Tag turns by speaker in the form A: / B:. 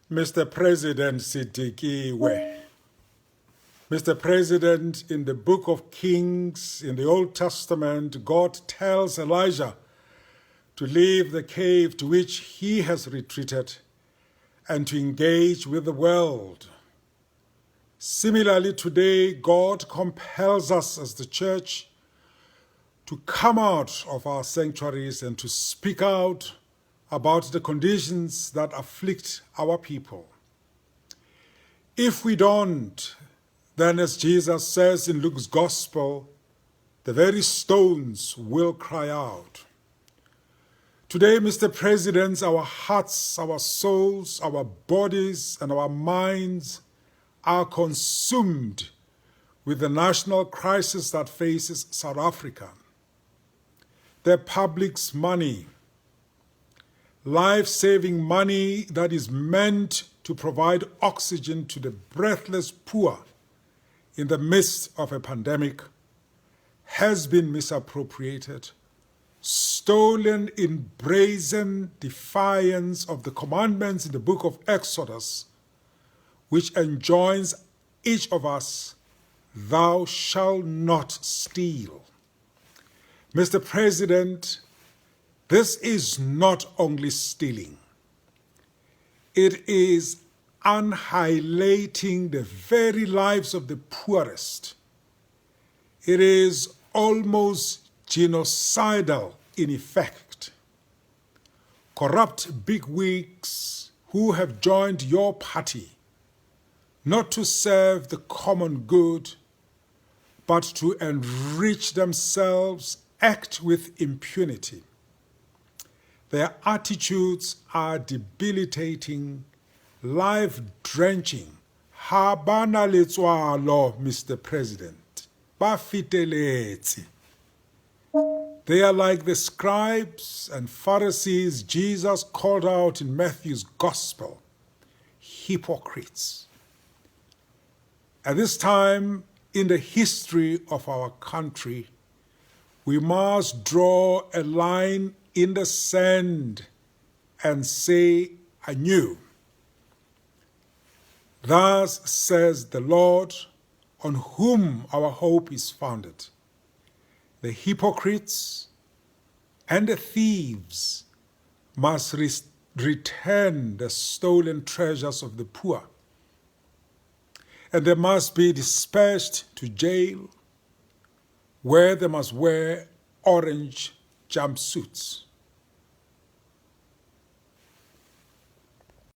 A: Mr. President Sidikiwe. Mr. President, in the book of Kings, in the Old Testament, God tells Elijah to leave the cave to which he has retreated and to engage with the world. Similarly, today, God compels us as the church to come out of our sanctuaries and to speak out about the conditions that afflict our people. If we don't, then as Jesus says in Luke's Gospel, the very stones will cry out. Today, Mr. President, our hearts, our souls, our bodies, and our minds are consumed with the national crisis that faces South Africa. The public's money, life-saving money that is meant to provide oxygen to the breathless poor in the midst of a pandemic, has been misappropriated, stolen in brazen defiance of the commandments in the book of Exodus, which enjoins each of us, "Thou shalt not steal." Mr. President, this is not only stealing. It is annihilating the very lives of the poorest. It is almost genocidal in effect. Corrupt bigwigs who have joined your party not to serve the common good, but to enrich themselves, act with impunity. Their attitudes are debilitating, life-drenching. Ha bana letswalo, Mr. President. Ba fiteletse. They are like the scribes and Pharisees Jesus called out in Matthew's Gospel, hypocrites. At this time in the history of our country, we must draw a line in the sand and say anew, "Thus says the Lord, on whom our hope is founded. The hypocrites and the thieves must return the stolen treasures of the poor, and they must be dispersed to jail, where they must wear orange jumpsuits."